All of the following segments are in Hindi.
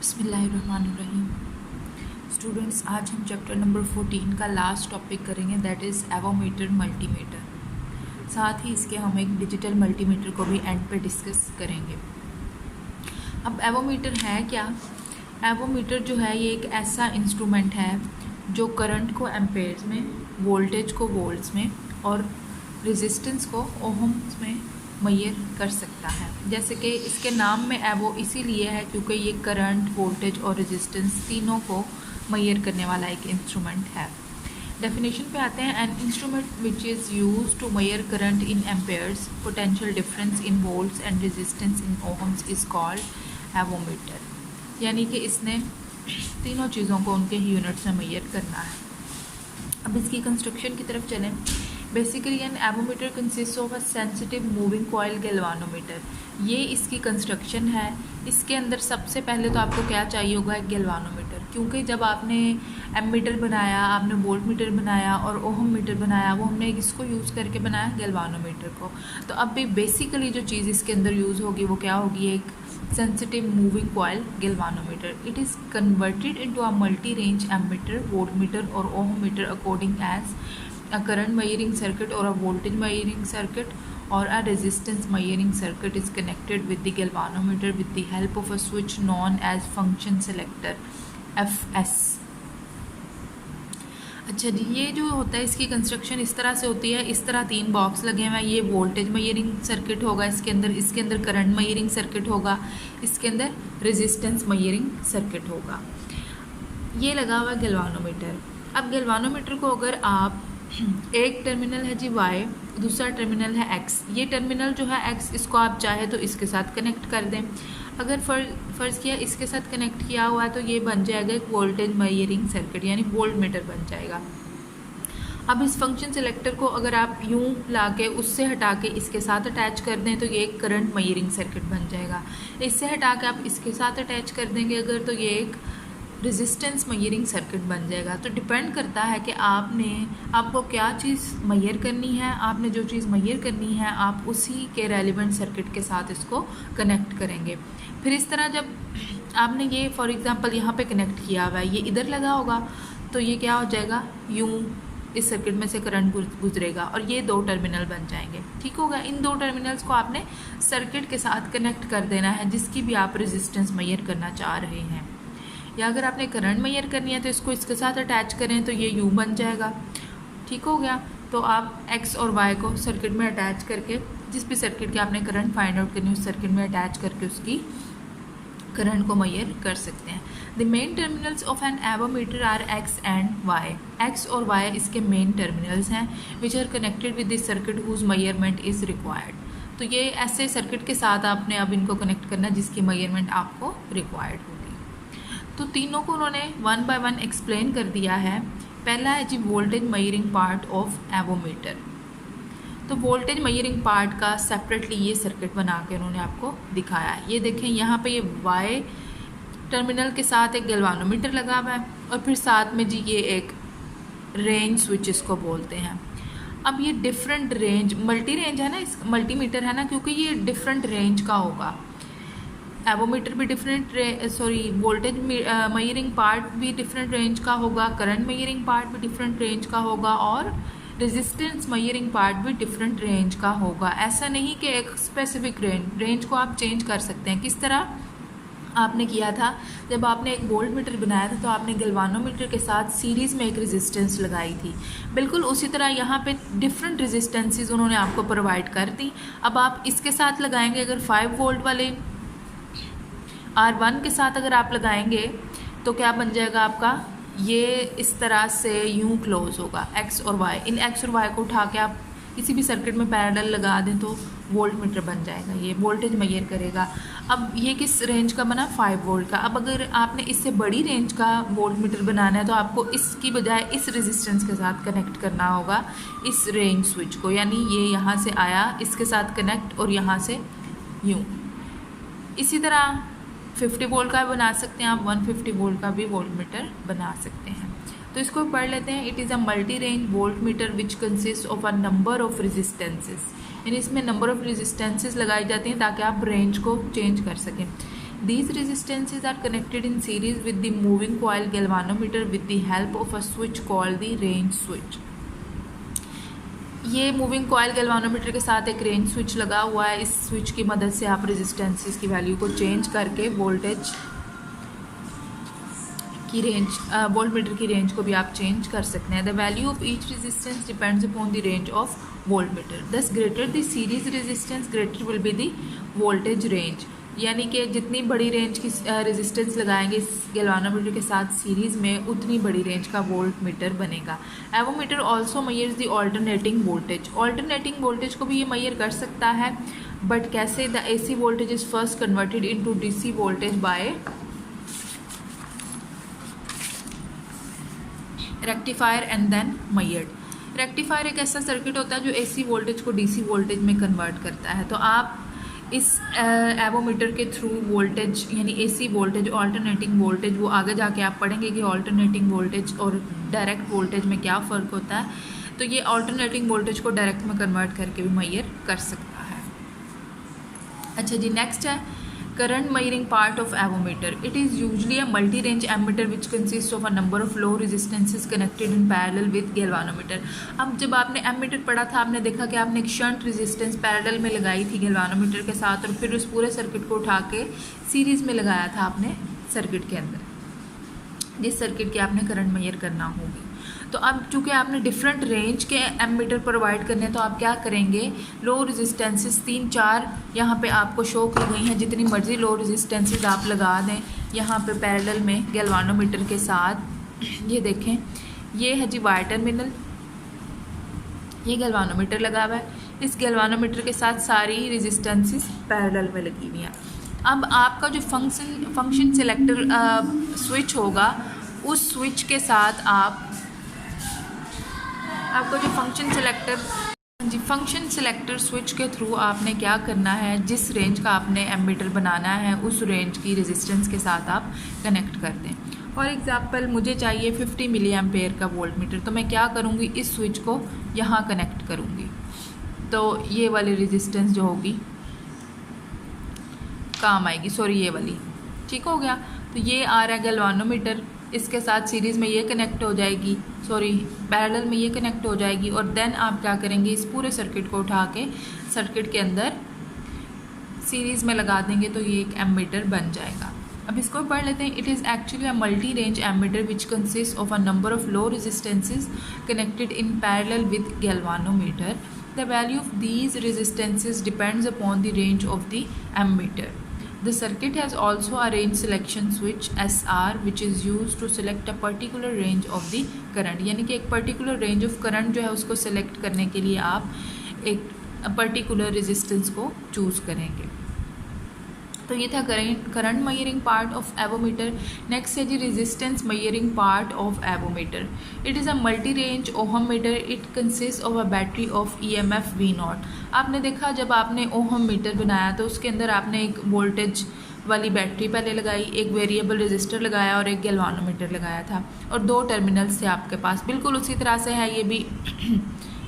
बिस्मिल्लाहिर्रहमानिर्रहीम। स्टूडेंट्स, आज हम चैप्टर नंबर 14 का लास्ट टॉपिक करेंगे, दैट इज़ एवोमीटर मल्टीमीटर। साथ ही इसके हम एक डिजिटल मल्टीमीटर को भी एंड पे डिस्कस करेंगे। अब एवोमीटर है क्या? एवोमीटर जो है ये एक ऐसा इंस्ट्रूमेंट है जो करंट को एम्पेयर्स में, वोल्टेज को वोल्ट्स में और रेजिस्टेंस को ओहम्स में मैयर कर सकता है। जैसे कि इसके नाम में एवो इसीलिए है क्योंकि ये करंट, वोल्टेज और रेजिस्टेंस तीनों को मैयर करने वाला एक इंस्ट्रूमेंट है। डेफिनेशन पे आते हैं। An instrument which is use to measure current in amperes, potential difference in volts and resistance in ohms is called avometer. यानी कि इसने तीनों चीज़ों को उनके यूनिट्स में मैयर करना है। अब इसकी कंस्ट्रक्शन की तरफ चलें। Basically an avometer consist of a sensitive moving coil galvanometer. ये इसकी कंस्ट्रक्शन है। इसके अंदर सबसे पहले तो आपको क्या चाहिए होगा? एक गैल्वानोमीटर, क्योंकि जब आपने एमीटर बनाया, आपने वोल्ट मीटर बनाया और ओहम मीटर बनाया, वो हमने किसको यूज़ करके बनाया? गैल्वानोमीटर को। तो अब भी बेसिकली जो चीज़ इसके अंदर यूज़ होगी वो क्या होगी? एक sensitive moving coil galvanometer. It is converted into a multi range ammeter, volt meter और ohm meter according as a current measuring circuit or a voltage measuring circuit or a resistance measuring circuit is connected with the galvanometer with the help of a switch known as function selector FS। अच्छा जी, ये जो होता है इसकी कंस्ट्रक्शन इस तरह से होती है। इस तरह तीन बॉक्स लगे हुए हैं। ये वोल्टेज मेजरिंग सर्किट होगा इसके अंदर करंट मेजरिंग सर्किट होगा, इसके अंदर रेजिस्टेंस मेजरिंग सर्किट होगा। ये लगा हुआ है गैल्वानोमीटर। अब गैल्वानोमीटर को अगर आप एक टर्मिनल है जी Y, दूसरा टर्मिनल है X। ये टर्मिनल जो है X, इसको आप चाहे तो इसके साथ कनेक्ट कर दें। अगर फ़र्ज़ किया इसके साथ कनेक्ट किया हुआ है तो ये बन जाएगा एक वोल्टेज मेजरिंग सर्किट, यानी वोल्ट मीटर बन जाएगा। अब इस फंक्शन सेलेक्टर को अगर आप यूँ ला के उससे हटा के इसके साथ अटैच कर दें तो ये एक करंट मेजरिंग सर्किट बन जाएगा। इससे हटा के आप इसके साथ अटैच कर देंगे अगर, तो ये एक रेजिस्टेंस मेजरिंग सर्किट बन जाएगा। तो डिपेंड करता है कि आपको क्या चीज़ मैयर करनी है। आपने जो चीज़ मैयर करनी है आप उसी के रेलिवेंट सर्किट के साथ इसको कनेक्ट करेंगे। फिर इस तरह जब आपने ये फॉर एग्जांपल यहाँ पे कनेक्ट किया हुआ है, ये इधर लगा होगा तो ये क्या हो जाएगा? यूँ इस सर्किट में से करंट गुजरेगा और ये दो टर्मिनल बन जाएंगे। ठीक होगा। इन दो टर्मिनल्स को आपने सर्किट के साथ कनेक्ट कर देना है जिसकी भी आप रेजिस्टेंस मैयर करना चाह रहे हैं। या अगर आपने करंट मेजर करनी है तो इसको इसके साथ अटैच करें तो ये यू बन जाएगा। ठीक हो गया। तो आप एक्स और वाई को सर्किट में अटैच करके, जिस भी सर्किट की आपने करंट फाइंड आउट करनी है उस सर्किट में अटैच करके उसकी करंट को मेजर कर सकते हैं। The main terminals of an avometer are X and Y. X और वाई इसके मेन टर्मिनल्स हैं which are connected with the circuit whose measurement is required. तो ये ऐसे सर्किट के साथ आपने अब इनको कनेक्ट करना जिसकी मेजरमेंट आपको रिक्वायर्ड होगी। तो तीनों को उन्होंने वन बाय वन एक्सप्लेन कर दिया है। पहला है जी voltage measuring part of avometer. तो वोल्टेज मेजरिंग पार्ट का सेपरेटली ये सर्किट बना के उन्होंने आपको दिखाया है। ये देखें यहाँ पे ये वाई टर्मिनल के साथ एक गैल्वानोमीटर लगा हुआ है और फिर साथ में जी ये एक रेंज स्विच इसको बोलते हैं। अब ये डिफरेंट रेंज, मल्टी रेंज है ना, इस मल्टीमीटर है ना, क्योंकि ये डिफरेंट रेंज का होगा। एवोमीटर भी वोल्टेज मेजरिंग पार्ट भी डिफरेंट रेंज का होगा, करंट मेजरिंग पार्ट भी डिफरेंट रेंज का होगा और रेजिस्टेंस मेजरिंग पार्ट भी डिफरेंट रेंज का होगा। ऐसा नहीं कि एक स्पेसिफिक रेंज को आप चेंज कर सकते हैं। किस तरह आपने किया था? जब आपने एक वोल्ट मीटर बनाया था तो आपने गैल्वानोमीटर के साथ सीरीज़ में एक रेजिस्टेंस लगाई थी। बिल्कुल उसी तरह यहाँ पे डिफरेंट रेजिस्टेंसेस उन्होंने आपको प्रोवाइड कर दी। अब आप इसके साथ लगाएंगे, अगर 5 वोल्ट वाले R1 के साथ अगर आप लगाएंगे तो क्या बन जाएगा आपका? ये इस तरह से यूँ क्लोज होगा एक्स और वाई। इन एक्स और वाई को उठा के आप किसी भी सर्किट में पैरेलल लगा दें तो वोल्ट मीटर बन जाएगा, ये वोल्टेज मेजर करेगा। अब ये किस रेंज का बना? 5 वोल्ट का। अब अगर आपने इससे बड़ी रेंज का वोल्ट मीटर बनाना है तो आपको इसकी बजाय इस रेजिस्टेंस के साथ कनेक्ट करना होगा इस रेंज स्विच को, यानी ये यहाँ से आया इसके साथ कनेक्ट और यहाँ से यूँ। इसी तरह 50 वोल्ट का बना सकते हैं आप, 150 वोल्ट का भी वोल्ट मीटर बना सकते हैं। तो इसको पढ़ लेते हैं। It is a multi range volt meter which consist of a number of resistances. यानी इसमें नंबर ऑफ रेजिस्टेंसेस लगाई जाती हैं ताकि आप रेंज को चेंज कर सकें। These resistances are connected in series with the moving coil galvanometer with the help of a switch called the range switch. ये मूविंग कॉयल गैल्वानोमीटर के साथ एक रेंज स्विच लगा हुआ है. इस स्विच की मदद से आप रेजिस्टेंसेस की वैल्यू को चेंज करके वोल्टेज की रेंज वोल्टमीटर की रेंज को भी आप चेंज कर सकते हैं. The value of each resistance depends upon the range of voltmeter. Thus greater the series resistance greater will be the voltage range. यानी कि जितनी बड़ी रेंज की रेजिस्टेंस लगाएंगे इस गैल्वानोमीटर के साथ सीरीज़ में उतनी बड़ी रेंज का वोल्ट मीटर बनेगा. Avometer also measures the alternating voltage. Alternating voltage को भी ये मेजर कर सकता है, बट कैसे? The AC voltage is first converted into DC voltage by rectifier and then measured. Rectifier एक ऐसा सर्किट होता है जो AC वोल्टेज को DC वोल्टेज में कन्वर्ट करता है. तो आप इस एवोमीटर के थ्रू वोल्टेज यानी AC वोल्टेज, ऑल्टरनेटिंग वोल्टेज, वो आगे जाके आप पढ़ेंगे कि ऑल्टरनेटिंग वोल्टेज और डायरेक्ट वोल्टेज में क्या फ़र्क होता है. तो ये ऑल्टरनेटिंग वोल्टेज को डायरेक्ट में कन्वर्ट करके भी मेजर कर सकता है. अच्छा जी, नेक्स्ट है current measuring part of avometer. It is usually a multi range ammeter which consist of a number of low resistances connected in parallel with galvanometer. अब जब आपने एमीटर पढ़ा था आपने देखा कि आपने एक शंट रेजिस्टेंस पैरेलल में लगाई थी गैल्वानोमीटर के साथ और फिर उस पूरे सर्किट को उठा के सीरीज़ में लगाया था आपने सर्किट के अंदर, जिस सर्किट की आपने करंट मेजर करना होगी. तो अब चूँकि आपने डिफरेंट रेंज के एमीटर प्रोवाइड करने हैं तो आप क्या करेंगे, लो रेजिस्टेंसेस 3-4 यहाँ पे आपको शो की गई हैं. जितनी मर्जी लो रेजिस्टेंसेस आप लगा दें यहाँ पे पैरेलल में गैल्वानोमीटर के साथ. ये देखें, ये है जी वाई टर्मिनल, ये गैल्वानोमीटर लगा हुआ है. इस गैल्वानोमीटर के साथ सारी रेजिस्टेंसेस पैरेलल में लगी हुई हैं. अब आपका जो फंक्शन सेलेक्टर स्विच होगा उस स्विच के साथ आपको जो फंक्शन सेलेक्टर स्विच के थ्रू आपने क्या करना है, जिस रेंज का आपने एमीटर बनाना है उस रेंज की रेजिस्टेंस के साथ आप कनेक्ट कर दें. फॉर एग्जांपल मुझे चाहिए 50 मिली एम्पेयर का वोल्ट मीटर, तो मैं क्या करूँगी, इस स्विच को यहाँ कनेक्ट करूँगी. तो ये वाली रेजिस्टेंस जो होगी काम आएगी, सॉरी ये वाली, ठीक हो गया. तो ये आ रहा है गैल्वानोमीटर, इसके साथ सीरीज़ में ये कनेक्ट हो जाएगी, सॉरी पैरेलल में ये कनेक्ट हो जाएगी. और देन आप क्या करेंगे, इस पूरे सर्किट को उठा के सर्किट के अंदर सीरीज़ में लगा देंगे तो ये एक एमीटर बन जाएगा. अब इसको पढ़ लेते हैं. It is actually a multi range ammeter which consist of a number of low resistances connected in parallel with galvanometer. The value of these resistances depends upon the range of the ammeter. The circuit has also a range selection switch SR which is used to select a particular range of the current. यानी कि एक particular range of current जो है उसको select करने के लिए आप एक particular resistance को choose करेंगे. तो ये था current measuring part of avometer. Next है जी resistance measuring part of avometer. It is a multi range ohm meter. It consist of a battery of EMF V0. आपने देखा जब आपने ओहम मीटर बनाया तो उसके अंदर आपने एक वोल्टेज वाली बैटरी पहले लगाई, एक वेरिएबल रेजिस्टर लगाया और एक गैल्वानोमीटर लगाया था और 2 टर्मिनल्स थे आपके पास. बिल्कुल उसी तरह से है ये भी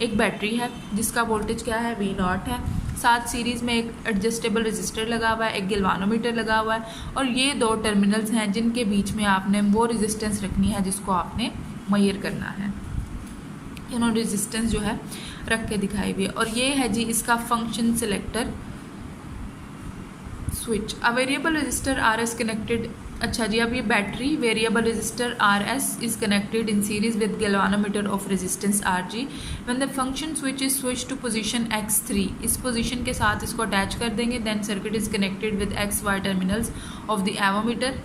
एक बैटरी है जिसका वोल्टेज क्या है, V0 है. साथ सीरीज़ में एक एडजस्टेबल रेजिस्टर लगा हुआ है, एक गैल्वानोमीटर लगा हुआ है और ये 2 टर्मिनल्स हैं जिनके बीच में आपने वो रेजिस्टेंस रखनी है जिसको आपने मेजर करना है. इन्होंने रेजिस्टेंस जो है रख के दिखाई हुई है. और ये है जी इसका function selector switch. A variable resistor RS connected. अच्छा जी, अब ये battery variable resistor RS is connected in series with galvanometer of resistance RG. When the function switch is switch to position X3, इस पोजीशन के साथ इसको अटैच कर देंगे. Then circuit is connected with XY terminals of the avometer.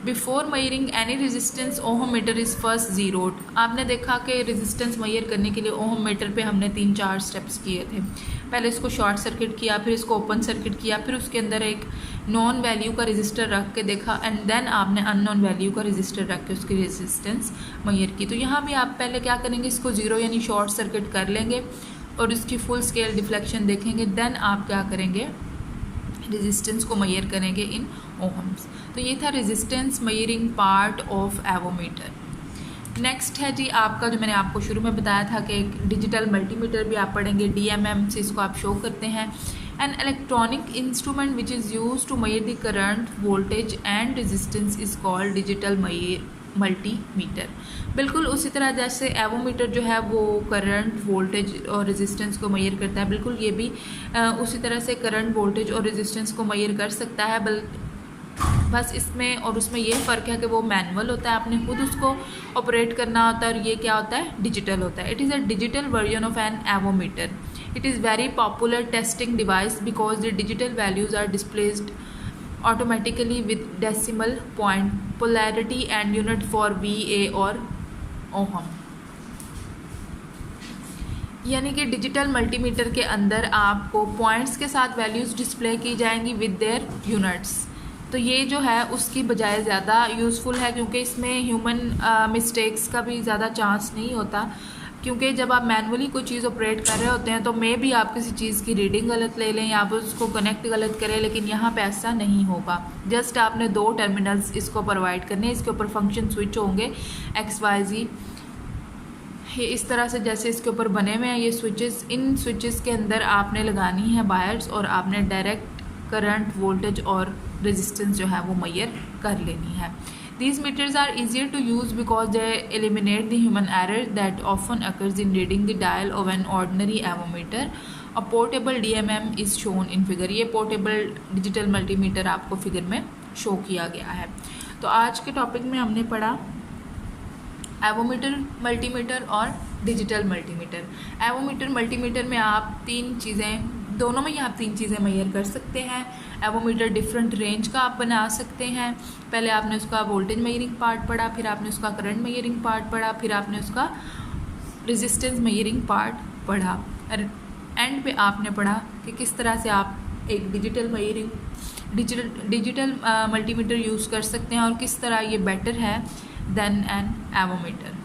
Before measuring any resistance ohm meter is first zeroed. आपने देखा कि रेजिस्टेंस मेजर करने के लिए ओहम मीटर पे हमने 3-4 स्टेप्स किए थे. पहले इसको शॉर्ट सर्किट किया, फिर इसको ओपन सर्किट किया, फिर उसके अंदर एक नॉन वैल्यू का रेजिस्टर रख के देखा एंड देन आपने अननोन वैल्यू का रेजिस्टर रख के उसकी रेजिस्टेंस मेजर की. तो यहाँ भी आप पहले क्या करेंगे, इसको ज़ीरो यानी शॉर्ट सर्किट कर लेंगे और इसकी फुल स्केल डिफ्लेक्शन देखेंगे. देन आप क्या करेंगे, रेजिस्टेंस को मेजर करेंगे इन ओहम्स. तो ये था resistance measuring part of avometer. Next है जी आपका जो मैंने आपको शुरू में बताया था कि एक डिजिटल मल्टीमीटर भी आप पढ़ेंगे, DMM से इसको आप शो करते हैं. An electronic instrument which is used to measure the current, voltage and resistance is called digital multimeter. बिल्कुल उसी तरह जैसे एवोमीटर जो है वो करंट, वोल्टेज और रेजिस्टेंस को मेजर करता है, बिल्कुल ये भी उसी तरह से करंट, वोल्टेज और रेजिस्टेंस को मेजर कर सकता है। बस इसमें और उसमें ये फ़र्क है कि वो मैनुअल होता है, आपने खुद उसको ऑपरेट करना होता है, और ये क्या होता है, डिजिटल होता है। It is a digital version of an avometer. It is very popular testing device because the digital values are displayed automatically with decimal point, polarity and unit for VA और ओहम। यानी कि डिजिटल मल्टीमीटर के अंदर आपको पॉइंट्स के साथ वैल्यूज़ डिस्प्ले की जाएंगी विद देयर यूनिट्स। तो ये जो है उसकी बजाय ज़्यादा यूज़फुल है, क्योंकि इसमें ह्यूमन मिस्टेक्स का भी ज़्यादा चांस नहीं होता, क्योंकि जब आप मैनुअली कोई चीज़ ऑपरेट कर रहे होते हैं तो मे भी आप किसी चीज़ की रीडिंग गलत ले लें या आप उसको कनेक्ट गलत करें, लेकिन यहाँ पे ऐसा नहीं होगा। जस्ट आपने 2 टर्मिनल्स इसको प्रोवाइड करने, इसके ऊपर फंक्शन स्विच होंगे XYZ, ये इस तरह से जैसे इसके ऊपर बने हुए हैं ये स्विचेस। इन स्विचेस के अंदर आपने लगानी है वायर्स और आपने डायरेक्ट करंट, वोल्टेज और रेजिस्टेंस जो है वो मेजर कर लेनी है। These meters are easier to use because they eliminate the human error that often occurs in reading the dial of an ordinary avometer. A portable DMM is shown in figure। ये पोर्टेबल डिजिटल मल्टीमीटर आपको फिगर में शो किया गया है। तो आज के टॉपिक में हमने पढ़ा एवोमीटर, मल्टीमीटर और डिजिटल मल्टीमीटर। एवोमीटर, मल्टीमीटर में आप 3 चीज़ें, दोनों में ही आप 3 चीज़ें मेजर कर सकते हैं। एवोमीटर डिफरेंट रेंज का आप बना सकते हैं। पहले आपने उसका वोल्टेज मेजरिंग पार्ट पढ़ा, फिर आपने उसका करंट मेजरिंग पार्ट पढ़ा, फिर आपने उसका रेजिस्टेंस मेजरिंग पार्ट पढ़ा, और एंड पे आपने पढ़ा कि किस तरह से आप एक डिजिटल मल्टीमीटर यूज़ कर सकते हैं और किस तरह ये बेटर है देन एन एवोमीटर।